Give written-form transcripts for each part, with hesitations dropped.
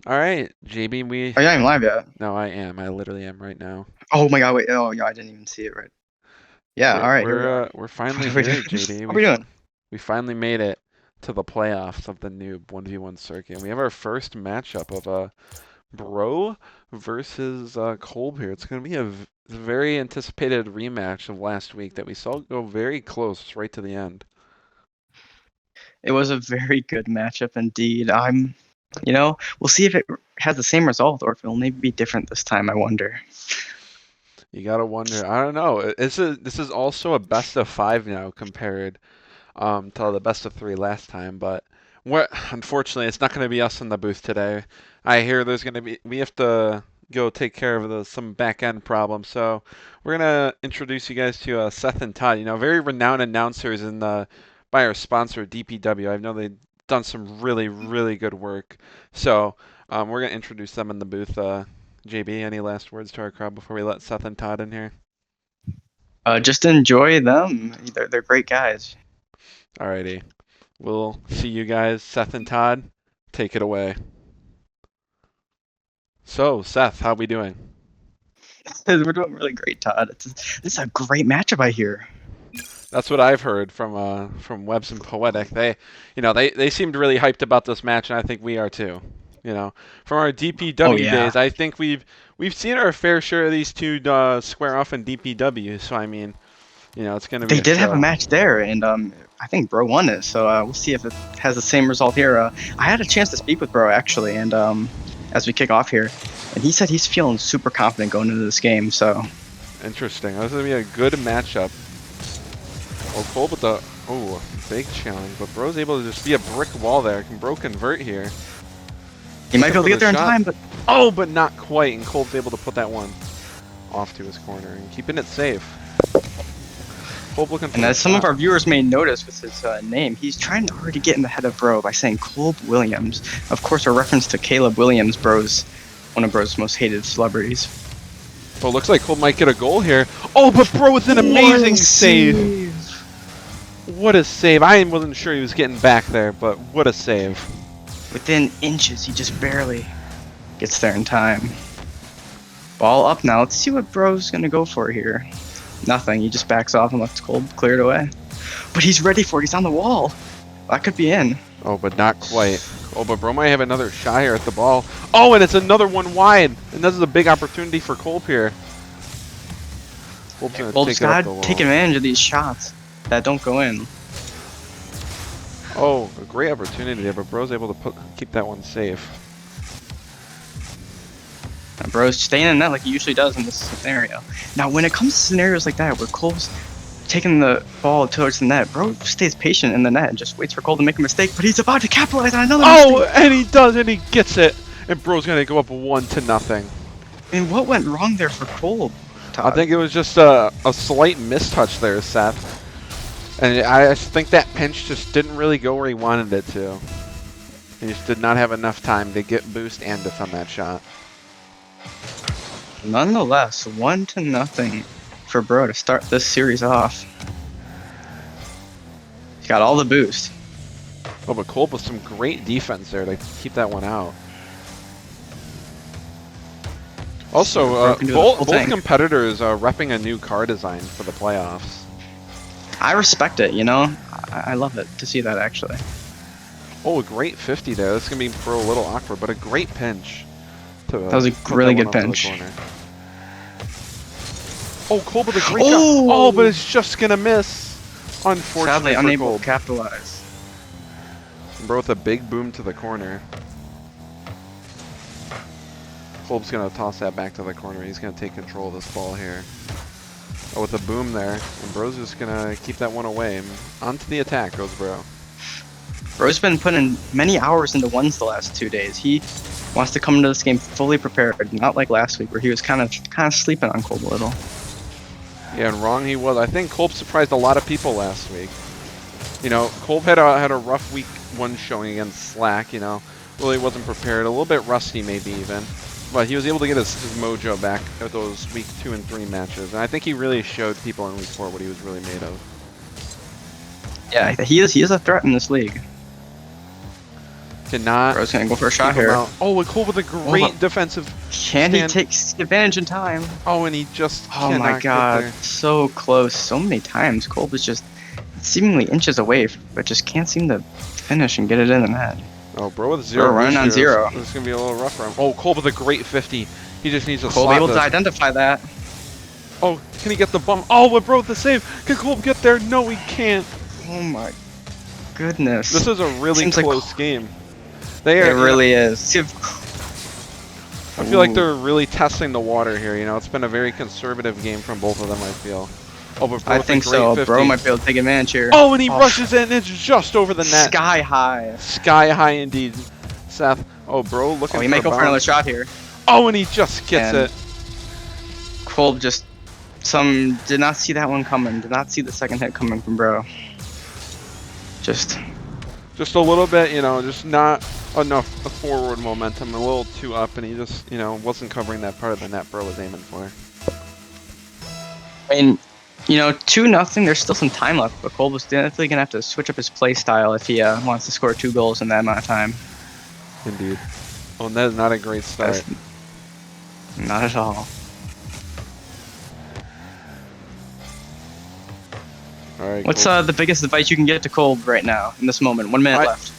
All right, JB, we. Oh, yeah, I'm live yet. No, I am. I literally am right now. Oh my God, wait. Oh, yeah, I didn't even see it right. Yeah, We're all right, here we we're are. uh, we're finally What are we here, doing? JB. What are we doing? We finally made it to the playoffs of the Noob 1v1 circuit. We have our first matchup of Bro versus Kolb here. It's going to be a very anticipated rematch of last week that we saw go very close right to the end. It was a very good matchup indeed. We'll see if it has the same result or if it'll maybe be different this time, I wonder. You gotta wonder. I don't know. This is also a best of five now compared to the best of three last time, but unfortunately it's not going to be us in the booth today. I hear we have to go take care of some back end problems, so we're gonna introduce you guys to Seth and Todd. Very renowned announcers by our sponsor DPW. I know they've done some really good work, so we're gonna introduce them in the booth. JB, any last words to our crowd before we let Seth and Todd in here? Just enjoy them. They're great guys. Alrighty. We'll see you guys. Seth and Todd, take it away. So, Seth, how we doing? We're doing really great, Todd. This is a great matchup, I hear. That's what I've heard from Webs and Poetic. They seemed really hyped about this match, and I think we are too. From our Oh DPW yeah. days, I think we've seen our fair share of these two square off in DPW. So I mean, it's going to be They a did have a show. match there, and I think Bro won it. So we'll see if it has the same result here. I had a chance to speak with Bro actually, and as we kick off here, and he said he's feeling super confident going into this game. So Interesting. This is going to be a good matchup. Oh, Cole with the big challenge, but Bro's able to just be a brick wall there. Can Bro convert here? he might be able to get there in time, but But not quite. And Cole's able to put that one off to his corner and keeping it safe. Cole looking for and as some shot. of our viewers may notice with his name, he's trying to already get in the head of Bro by saying Kolbsz Williams. Of course, a reference to Caleb Williams, one of Bro's most hated celebrities. Oh, looks like Cole might get a goal here. Oh, but Bro with an amazing save. What a save. I wasn't sure he was getting back there, but what a save. Within inches, he just barely gets there in time. Ball up now. Let's see what Bro's gonna go for here. Nothing. He just backs off and lets Kolbsz clear it away. But he's ready for it. He's on the wall. That could be in. Oh, but not quite. Oh, but Bro might have another shot here at the ball. Oh, and it's another one wide. And this is a big opportunity for Kolbsz here. Kolbsz gotta take advantage of these shots that don't go in. Oh, a great opportunity there, but Bro's able to keep that one safe. And Bro's staying in net like he usually does in this scenario. Now, when it comes to scenarios like that, where Kolbsz taking the ball towards the net, Bro stays patient in the net and just waits for Kolbsz to make a mistake, but he's about to capitalize on another mistake. And he does, and he gets it. And Bro's going to go up 1-0. And what went wrong there for Kolbsz, Todd? I think it was just a slight mistouch there, Seth. And I think that pinch just didn't really go where he wanted it to. He just did not have enough time to get boost and defend that shot. Nonetheless, 1-0 for Bro to start this series off. He's got all the boost. Oh, but Kolb with some great defense there to keep that one out. Also, both competitors are repping a new car design for the playoffs. I respect it, I love it to see that, actually. Oh, a great 50 there. This is going to be Bro a little awkward, but a great pinch. That was a really good pinch. Oh, Kolb with a great shot. Oh, but it's just going to miss. Unfortunately, sadly unable to capitalize. Bro with a big boom to the corner. Kolb's going to toss that back to the corner. He's going to take control of this ball here. Oh, with a boom there. And Bro's just going to keep that one away. And onto the attack goes Bro. Bro's been putting many hours into ones the last 2 days. He wants to come into this game fully prepared, not like last week where he was kind of sleeping on Kolbsz a little. Yeah, and wrong he was. I think Kolbsz surprised a lot of people last week. Kolbsz had a rough week one showing against Slack. Really wasn't prepared. A little bit rusty maybe even. But he was able to get his mojo back at those week 2 and 3 matches. And I think he really showed people in week 4 what he was really made of. Yeah, he is a threat in this league. Cannot Bro's gonna go for a keep shot him here. out. Oh, and Cole with a great defensive Can he stand. take advantage in time? Oh, and he just Oh cannot my get god, there. so close, so many times. Kolbsz is just seemingly inches away, but just can't seem to finish and get it in the net. Oh, bro with 0 Bro running on boost here. 0. This is going to be a little rough for him. Oh, Cole with a great 50. He just needs to Kolbsz slot able this. to identify that. Oh, can he get the bump? Oh, with bro with the save. Can Cole get there? No, he can't. Oh my goodness. This is a really Seems like close game. They are, It really is. See I feel like they're really testing the water here. You know, it's been a very conservative game from both of them, I feel. Oh, but bro I with a think great so. 50. Bro might be able to take advantage here. Oh, and he rushes in. It's just over the net. Sky high. Sky high indeed, Seth. Oh, bro, looking Oh, he for may a go for another bounce. shot here. Oh, and he just gets And it. Kolbsz just did not see that one coming. Did not see the second hit coming from Bro. Just Just a little bit, you know, just not enough forward momentum, a little too up, and he just, you know, wasn't covering that part of the net Bro was aiming for. I mean, you know, 2-0. There's still some time left, but Kolbsz definitely gonna have to switch up his play style if he wants to score 2 goals in that amount of time. Indeed. Oh, and that is not a great start. Not at all. All right. What's cool. the biggest advice you can get to Kolbsz right now in this moment? 1 minute left.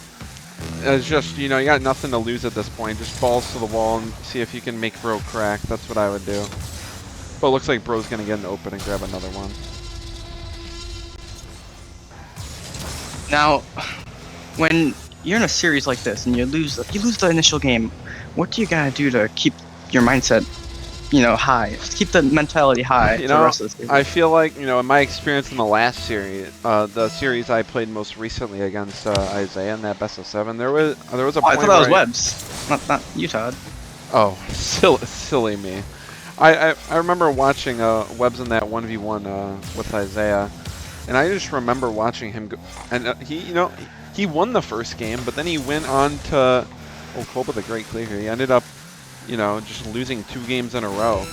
It's just, you know, you got nothing to lose at this point. Just balls to the wall and see if you can make Bro crack. That's what I would do. But it looks like Bro's gonna get an open and grab another one. Now, when you're in a series like this and you lose the initial game, what do you gotta do to keep your mindset, you know, high? Just keep the mentality high You for the know, rest of the season. I feel like, you know, in my experience in the last series, the series I played most recently against Isaiah in that best of 7, there was a I point thought that where was Webbs, not you, Todd. Oh, silly me. I remember watching Webbs in that 1v1 with Isaiah, and I just remember watching him go, and he won the first game, but then he went on to, Kolbsz with a great clear here. He ended up, you know, just losing 2 games in a row,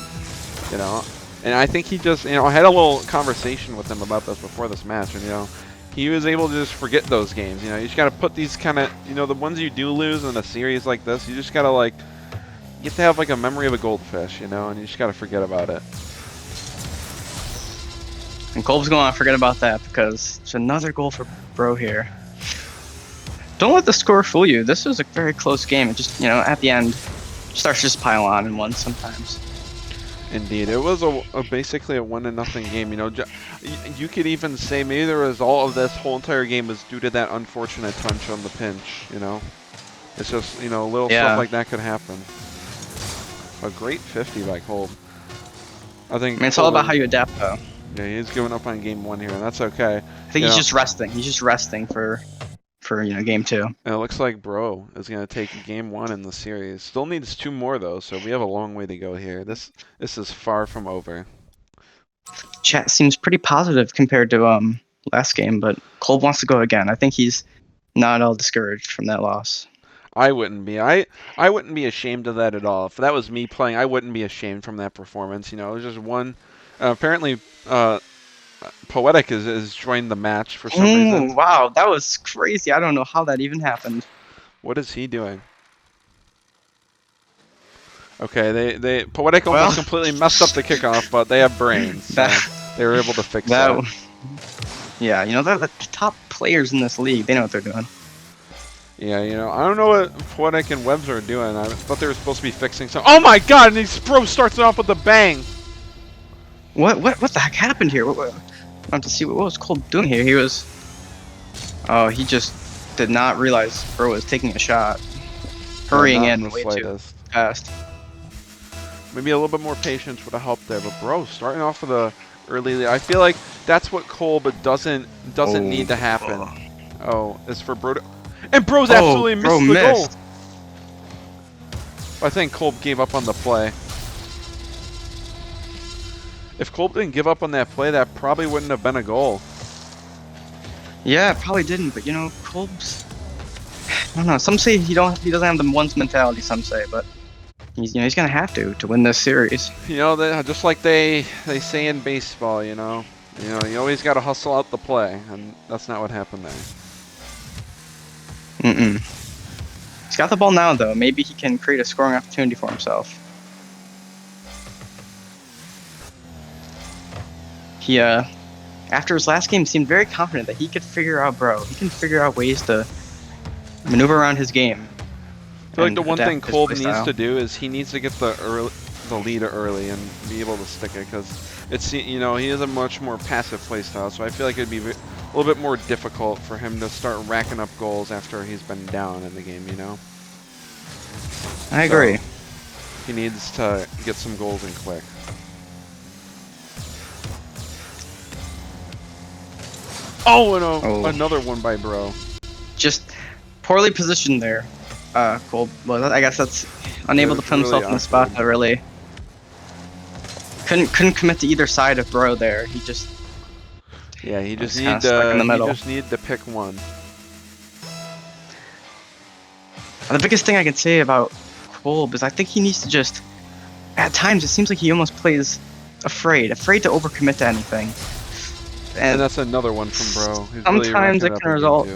you know, and I think he just, you know, I had a little conversation with him about this before this match, and, you know, he was able to just forget those games. You know, you just got to put these kind of, you know, the ones you do lose in a series like this, you just got to, like, you have to have, like, a memory of a goldfish, you know, and you just got to forget about it. And Kolbsz going to forget about that because it's another goal for Bro here. Don't let the score fool you. This was a very close game. It just, you know, at the end, starts to just pile on and win sometimes. Indeed, it was basically a 1-0 game. You know, you could even say maybe the result of this whole entire game was due to that unfortunate touch on the pinch. You know, it's just, you know, little stuff like that could happen. A great 50 by Kolbsz. I think. I mean, it's all about how you adapt, though. Yeah, he's giving up on game 1 here, and that's okay. I think he's just resting. He's just resting for you know, game 2. And it looks like Bro is going to take game 1 in the series. Still needs 2 more though, so we have a long way to go here. This is far from over. Chat seems pretty positive compared to last game, but Kolbsz wants to go again. I think he's not at all discouraged from that loss. I wouldn't be. I wouldn't be ashamed of that at all. If that was me playing, I wouldn't be ashamed from that performance. You know, it was just one. Apparently, Poetic is joined the match for some reason. Wow, that was crazy. I don't know how that even happened. What is he doing? Okay, they Poetic almost completely messed up the kickoff, but they have brains. So they were able to fix that. Yeah, you know, they're the top players in this league. They know what they're doing. Yeah, you know, I don't know what Poetic and Webbs are doing. I thought they were supposed to be fixing something. Oh my god, and Bro starts it off with a bang. What the heck happened here? I want to see what was Kolbsz doing here. He was, he just did not realize Bro was taking a shot, hurrying in way too fast. Maybe a little bit more patience would have helped there, but Bro starting off with a early lead. I feel like that's what Kolbsz doesn't need to happen. Oh, it's for Bro to, and Bro's absolutely missed the goal. I think Kolbsz gave up on the play. If Kolbsz didn't give up on that play, that probably wouldn't have been a goal. Yeah, it probably didn't, but you know, Kolbsz, I don't know. Some say he doesn't have the ones mentality. Some say, but he's gonna have to win this series. You know, just like they say in baseball, you know, you always got to hustle out the play, and that's not what happened there. He's got the ball now, though. Maybe he can create a scoring opportunity for himself. He, after his last game, seemed very confident that he could figure out Bro. He can figure out ways to maneuver around his game. I feel like the one thing Kolbsz needs to do is he needs to get the lead early and be able to stick it, because it's, you know, he has a much more passive playstyle, so I feel like it'd be a little bit more difficult for him to start racking up goals after he's been down in the game, you know? I agree. So he needs to get some goals in quick. Oh, and another one by Bro. Just poorly positioned there. Cool. Well, I guess that's unable to put himself in the spot that really couldn't commit to either side of Bro there. He just he just need to pick one. The biggest thing I can say about Kolbsz is I think he needs to just, at times it seems like he almost plays afraid to overcommit to anything. And that's another one from Bro. He's sometimes really it can result.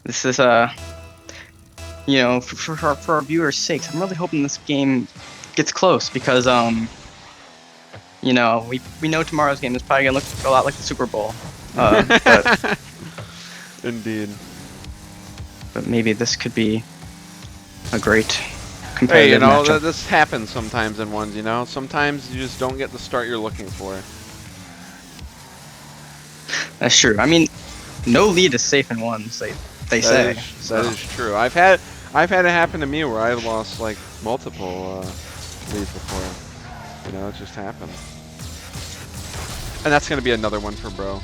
This is you know, for our viewers' sakes, I'm really hoping this game gets close because you know, we know tomorrow's game is probably gonna look a lot like the Super Bowl. But indeed. But maybe this could be a great competitive Hey, you know, matchup. this happens sometimes in ones, you know? Sometimes you just don't get the start you're looking for. That's true. I mean, no lead is safe in ones, they say. That is true. I've had it happen to me where I lost like multiple leads before. You know, it just happened. And that's gonna be another one for Bro.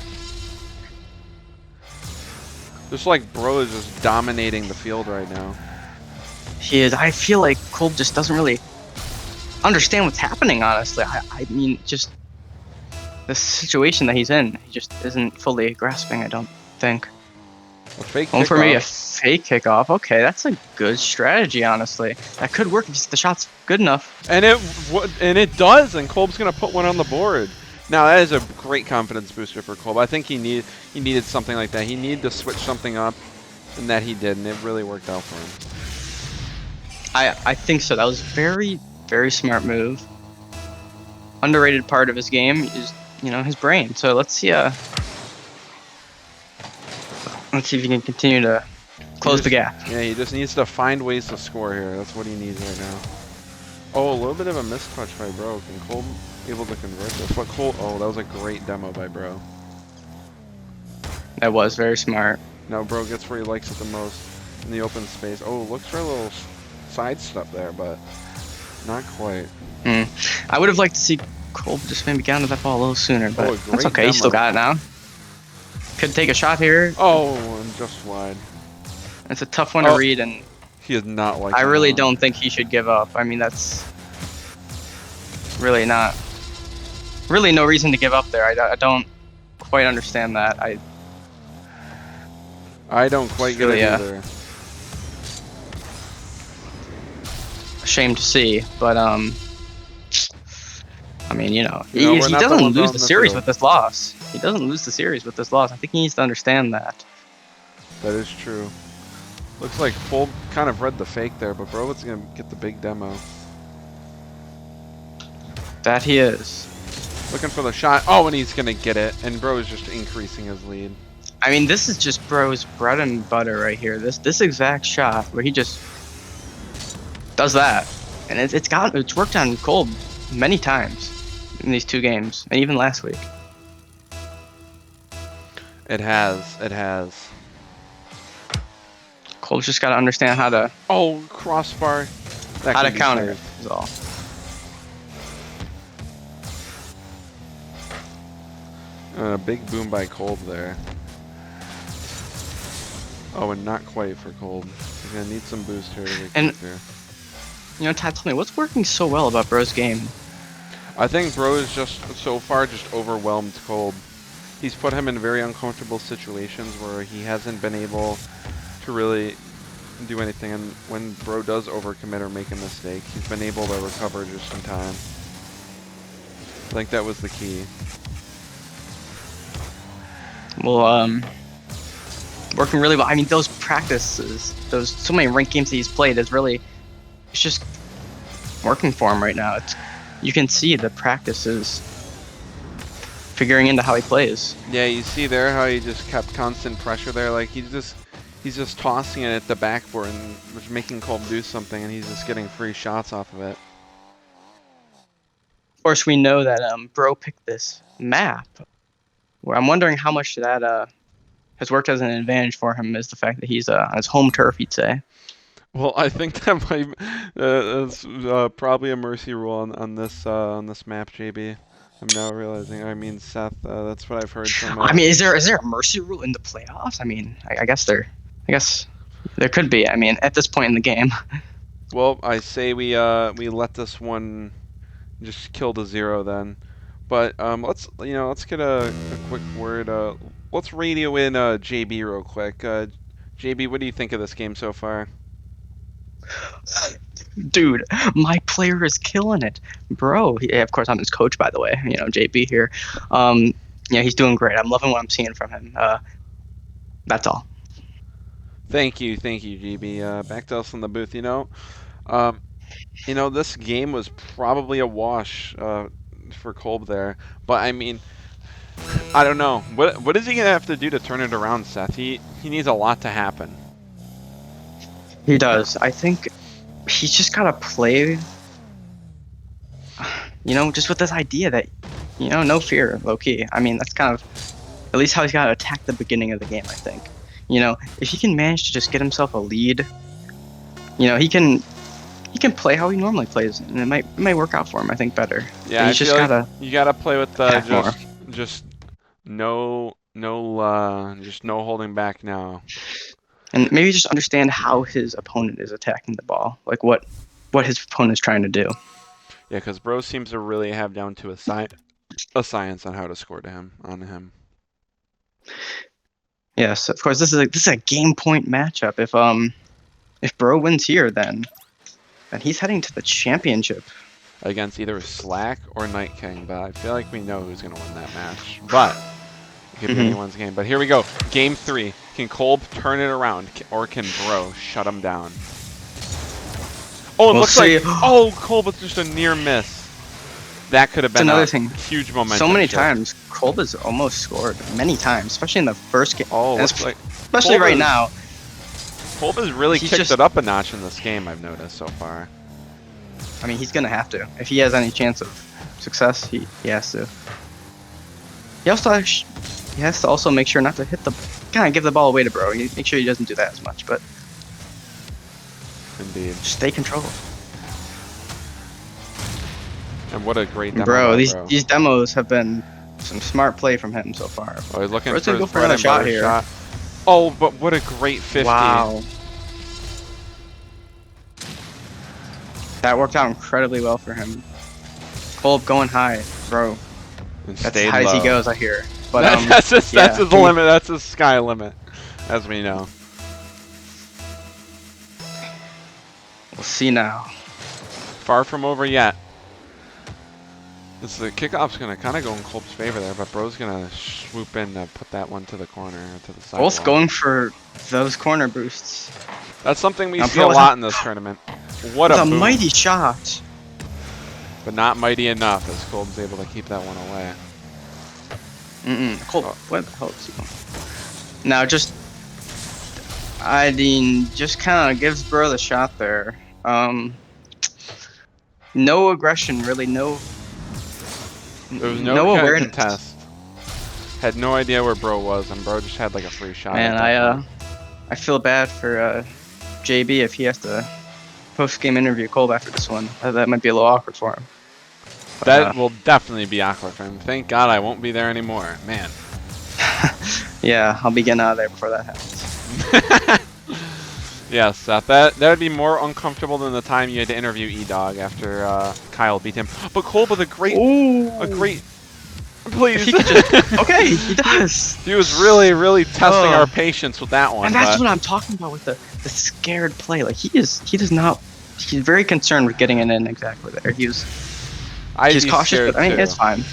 Just like Bro is just dominating the field right now. He is. I feel like Kolbsz just doesn't really understand what's happening, honestly. I mean, just the situation that he's in, he just isn't fully grasping, I don't think. A fake Going kickoff. for me, a fake kickoff. Okay, that's a good strategy, honestly. That could work if the shot's good enough. And it does, and Kolb's gonna put one on the board. Now that is a great confidence booster for Kolbsz. I think he needed something like that. He needed to switch something up, and that he did, and it really worked out for him. I think so. That was very, very smart move. Underrated part of his game is, you know, his brain. So let's see if he can continue to close the gap. Yeah, he just needs to find ways to score here. That's what he needs right now. Oh, a little bit of a mistouch by Bro. Can Kolbsz able to convert this? But oh, that was a great demo by Bro. That was very smart. Now Bro gets where he likes it the most, in the open space. Oh, looks for a little sidestep there, but not quite. I would have liked to see Kolbsz just maybe get onto that ball a little sooner, but that's okay. Demo. He still got it now. Could take a shot here. Oh, and just wide. It's a tough one to read, and he is not like. I really don't think he should give up. I mean, that's really no reason to give up there. I don't quite understand that. I don't quite get it either. Shame to see, but I mean, you know, he doesn't lose the series with this loss. He doesn't lose the series with this loss. I think he needs to understand that. That is true. Looks like Kolbsz kind of read the fake there, but Bro is gonna get the big demo. That he is. Looking for the shot. Oh, and he's gonna get it. And Bro is just increasing his lead. I mean, this is just Bro's bread and butter right here. This exact shot where he just does that, and it's worked on Kolbsz many times in these two games, and even last week. It has. Kolbsz just got to understand how to. Oh, crossbar. How to counter it is all. A big boom by Kolbsz there. Oh, and not quite for Kolbsz. He's gonna need some boost here. You know, Todd, tell me, what's working so well about Bro's game? I think Bro is just, so far, just overwhelmed Kolbsz. He's put him in very uncomfortable situations where he hasn't been able to really do anything. And when Bro does overcommit or make a mistake, he's been able to recover just in time. I think that was the key. Well, working really well. I mean, those practices, those so many ranked games that he's played is really, it's just working for him right now. You can see the practices figuring into how he plays. Yeah, you see there how he just kept constant pressure there. Like he's just tossing it at the backboard and just making Kolbsz do something, and he's just getting free shots off of it. Of course, we know that Bro picked this map. Where I'm wondering how much that has worked as an advantage for him is the fact that he's on his home turf, he'd say. Well, I think that might is probably a mercy rule on this map, JB. I'm now realizing. I mean, Seth. That's what I've heard from. I mean, is there a mercy rule in the playoffs? I mean, I guess there could be. I mean, at this point in the game. Well, I say we let this one just kill the 0 then. But let's get a quick word. Let's radio in JB real quick. JB, what do you think of this game so far? Dude, my player is killing it, bro. Of course, I'm his coach, by the way. You know, JB here. Yeah, he's doing great. I'm loving what I'm seeing from him. That's all. Thank you, JB. Back to us in the booth. This game was probably a wash for Kolbsz there, but I mean, I don't know. What is he gonna have to do to turn it around, Seth? He needs a lot to happen. He does. I think he's just gotta play, just with this idea that, no fear, low key. I mean, that's kind of at least how he's gotta attack the beginning of the game, I think. If he can manage to just get himself a lead, he can play how he normally plays, and it might work out for him, I think, better. Yeah, he's just gotta you gotta play with just no holding back now. And maybe just understand how his opponent is attacking the ball, like what his opponent is trying to do. Yeah, because Bro seems to really have down to a science on how to score on him. Yes, of course. This is a game point matchup. If Bro wins here, then he's heading to the championship against either Slack or Night King. But I feel like we know who's gonna win that match. But it could be anyone's game. But here we go. Game 3. Can Kolbsz turn it around, or can Bro shut him down? Oh, it looks like Kolbsz just a near miss. That could have been another huge momentum. So many times, Kolbsz has almost scored many times, especially in the first game. Oh, especially Kolbsz, right now. Kolbsz has really kicked it up a notch in this game, I've noticed so far. I mean, he's gonna have to. If he has any chance of success, he has to. He has to also make sure not to kind of give the ball away to Bro. Make sure he doesn't do that as much, but indeed, stay controlled. And what a great demo, Bro. These demos have been some smart play from him so far. Oh, he's looking for his another shot here. Oh, but what a great 50. Wow. That worked out incredibly well for him. Kolbsz going high, Bro. That's as high as he goes, I hear. But that's his limit. That's his sky limit, as we know. We'll see now. Far from over yet. The kickoff's gonna kind of go in Kolbsz's favor there, but Bro's gonna swoop in to put that one to the corner, to the side. Both going for those corner boosts. That's something we see a lot in this tournament. What a mighty shot! But not mighty enough, as Kolbsz's able to keep that one away. Kolbsz, what the hell is he doing? Now just kind of gives Bro the shot there. No aggression, really. There was no awareness. Contest. Had no idea where Bro was, and Bro just had like a free shot. Man, I feel bad for JB if he has to post-game interview Kolbsz after this one. That might be a little awkward for him. But, that will definitely be awkward for him. Thank God I won't be there anymore, man. Yeah, I'll be getting out of there before that happens. Yes, Seth, that would be more uncomfortable than the time you had to interview E-Dog after Kyle beat him. But Kolbsz with a great. Please. He could just, okay, he does. He was really testing our patience with that one. And that's what I'm talking about with the scared play. Like he's very concerned with getting it in exactly there. He's Ivy's cautious, scared but I mean, too. it's fine.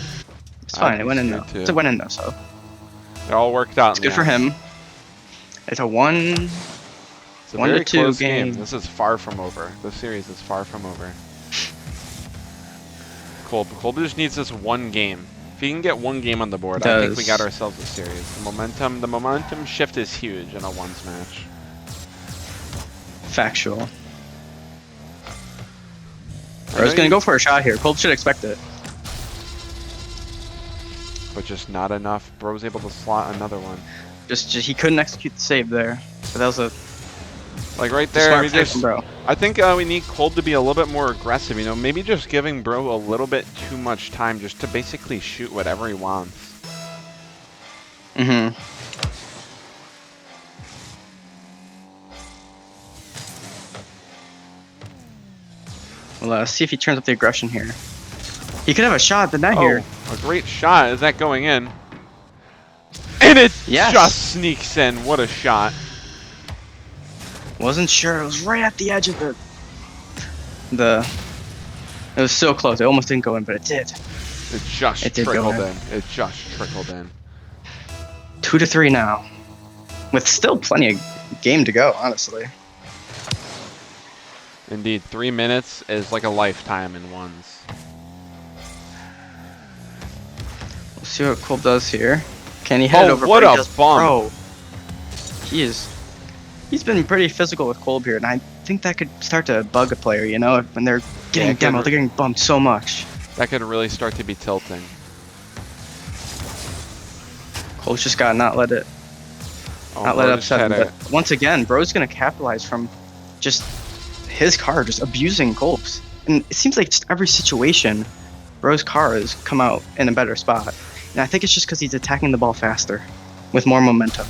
It's fine. It Ivy's went in scared though. too. It's a win in though, so It all worked out. it's good for him. It's a one. It's a 1 to very 2 close game. This is far from over. This series is far from over. Kolbsz just needs this one game. If he can get one game on the board, I think we got ourselves a series. The momentum shift is huge in a ones match. Factual. Bro's gonna go for a shot here. Kolbsz should expect it. But just not enough. Bro's able to slot another one. Just he couldn't execute the save there. But that was a like right there. We just, bro. I think we need Kolbsz to be a little bit more aggressive. You know, maybe just giving Bro a little bit too much time just to basically shoot whatever he wants. Mm-hmm. Well, see if he turns up the aggression here. He could have a shot, but not here. A great shot. Is that going in? And it Yes. just sneaks in. What a shot. Wasn't sure. It was right at the edge of the. It was so close. It almost didn't go in, but it did. It just It did go trickled in. in. It just trickled in. 2 to 3 now, with still plenty of game to go. Honestly. Indeed, 3 minutes is like a lifetime in ones. We'll see what Kolbsz does here. Can he hit it over? What but he a does- bump. Bro, he's been pretty physical with Kolbsz here, and I think that could start to bug a player. You know, when they're getting demoed, they're getting bumped so much. That could really start to be tilting. Kolbsz just gotta not let it Oh, let it Bro just upset him. had a- But once again, Bro's gonna capitalize from just his car just abusing Kolbsz. And it seems like just every situation, Bro's car has come out in a better spot. And I think it's just because he's attacking the ball faster, with more momentum.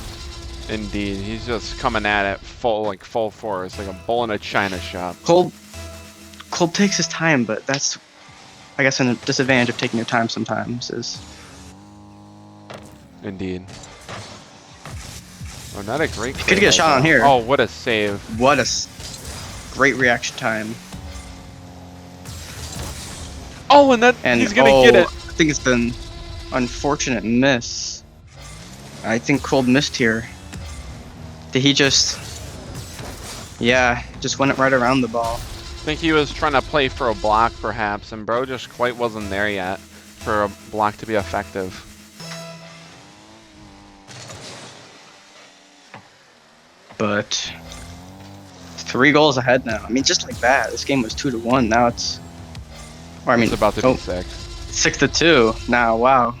Indeed, he's just coming at it full force, like a bull in a china shop. Kolbsz takes his time, but that's, I guess, a disadvantage of taking your time sometimes is. Indeed. Oh, not a great. Could get a shot on here. Oh, what a save! What a great reaction time. Oh, and he's gonna get it. I think it's been unfortunate miss. I think Kolbsz missed here. Did he just? Yeah, just went right around the ball. I think he was trying to play for a block, perhaps, and Bro just quite wasn't there yet for a block to be effective. But 3 goals ahead now. I mean, just like that, this game was 2 to 1. Now it's. Or I mean, It's about to be 6. 6 to 2 now. Wow.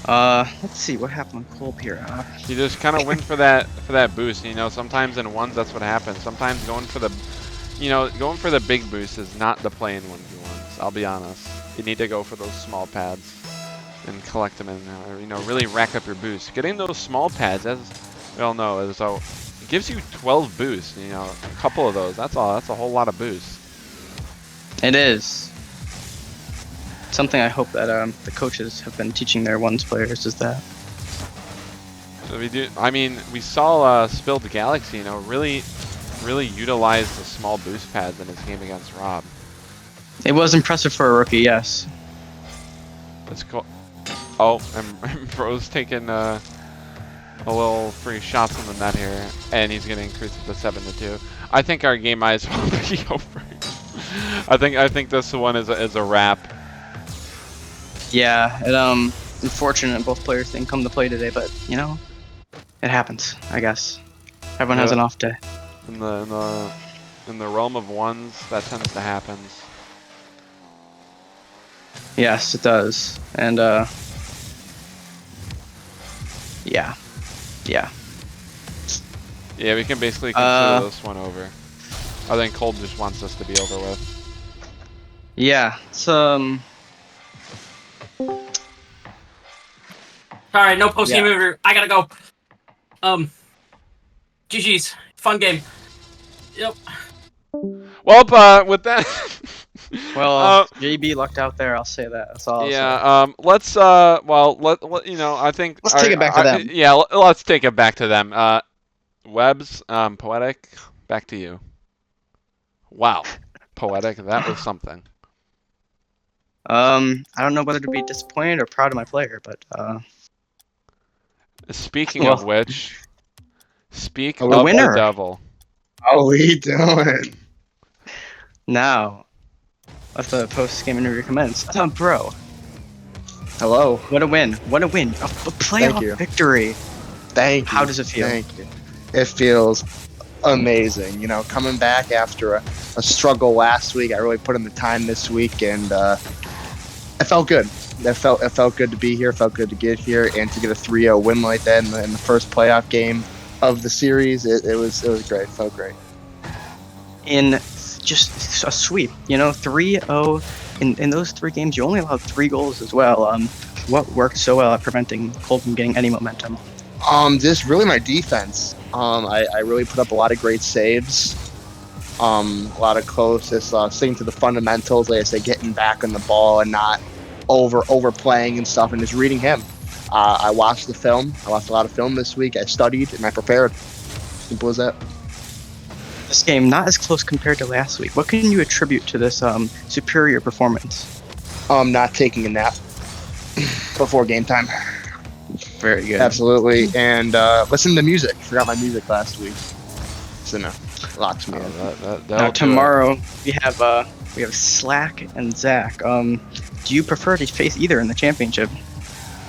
Let's see what happened with Kolbsz here. He just kind of went for that boost. You know, sometimes in ones that's what happens. Sometimes going for the big boost is not the play in 1v1s. I'll be honest. You need to go for those small pads and collect them and you know, really rack up your boost. Getting those small pads, as we all know, is it gives you 12 boosts. You know, a couple of those. That's all. That's a whole lot of boosts. It is. Something I hope that the coaches have been teaching their ones players is that. So we do. I mean, we saw Spilled Galaxy. You know, really utilize the small boost pads in his game against Rob. It was impressive for a rookie, yes. Let's go. Oh, and Bro's taking a little free shots on the net here, and he's gonna increase it to 7 to 2. I think our game might as well be over. I think this one is a wrap. Yeah, unfortunate both players didn't come to play today, but you know, it happens, I guess. Everyone has an off day. In the realm of ones, that tends to happen. Yes, it does. And yeah. Yeah, we can basically consider this one over. I think Kolbsz just wants this to be over with. Yeah, it's Alright, no post game over. I gotta go. GG's. Fun game. Yep. Well, with that. well, JB lucked out there. I'll say that. That's all. Yeah. Let's. Well, let you know. I think. Let's take it back to them. Yeah. Let's take it back to them. Webbs. Poetic. Back to you. Wow. Poetic. That was something. I don't know whether to be disappointed or proud of my player, but Speaking of well, which, speak the of the winner devil. How we doing? now. Let the post-game interview commence. Bro, Hello. what a win! What a win! A Thank you. playoff victory. Thank you. How does it feel? Thank you. It feels amazing. You know, coming back after a struggle last week, I really put in the time this week, and it felt good. It felt good to be here. It felt good to get here, and to get a 3-0 win like that in the first playoff game of the series. It was great. It felt great. In just a sweep, 3-0 in those 3 games. You only allowed 3 goals as well. What worked so well at preventing Kolbsz from getting any momentum? Just really my defense. I really put up a lot of great saves. A lot of closest, sticking to the fundamentals, like I say, getting back on the ball and not overplaying and stuff, and just reading him. I watched the film. I watched a lot of film this week. I studied and I prepared. Simple as that. This game not as close compared to last week. What can you attribute to this superior performance? Not taking a nap before game time. Very good. Absolutely. And listen to music. Forgot my music last week. So no, locks me in. Now tomorrow we have Slack and Zach. Do you prefer to face either in the championship?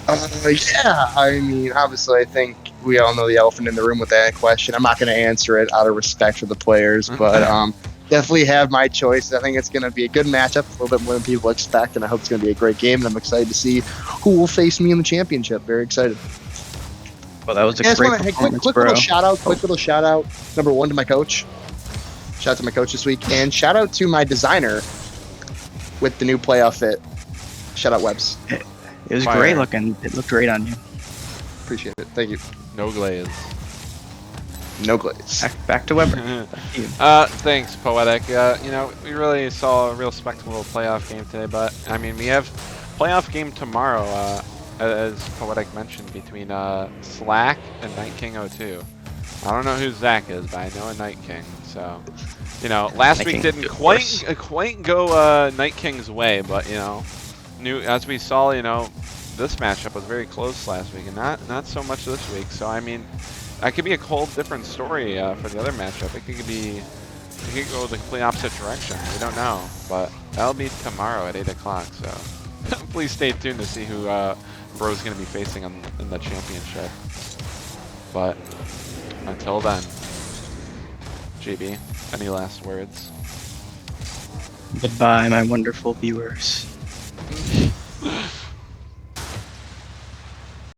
Yeah, I mean, obviously, I think we all know the elephant in the room with that question. I'm not going to answer it out of respect for the players, but definitely have my choice. I think it's going to be a good matchup, a little bit more than people expect, and I hope it's going to be a great game. And I'm excited to see who will face me in the championship. Very excited. Well, that was a great performance, quick bro. little shout out. Number 1 to my coach. Shout out to my coach this week, and shout out to my designer with the new playoff fit. Shout out Webbs. It was great looking. It looked great on you. Appreciate it. Thank you. No glaze. No glaze. Back to Weber. Thank you. Thanks, Poetic. We really saw a real spectacle playoff game today, but I mean, we have playoff game tomorrow, as Poetic mentioned, between Slack and Night King 02. I don't know who Zach is, but I know a Night King. So, last week didn't quite go Night King's way, but as we saw, this matchup was very close last week, and not so much this week. So I mean, that could be a whole different story for the other matchup. It could go the complete opposite direction. We don't know, but that'll be tomorrow at 8 o'clock. So please stay tuned to see who Bro's going to be facing in the championship. But until then, GB, any last words? Goodbye, my wonderful viewers.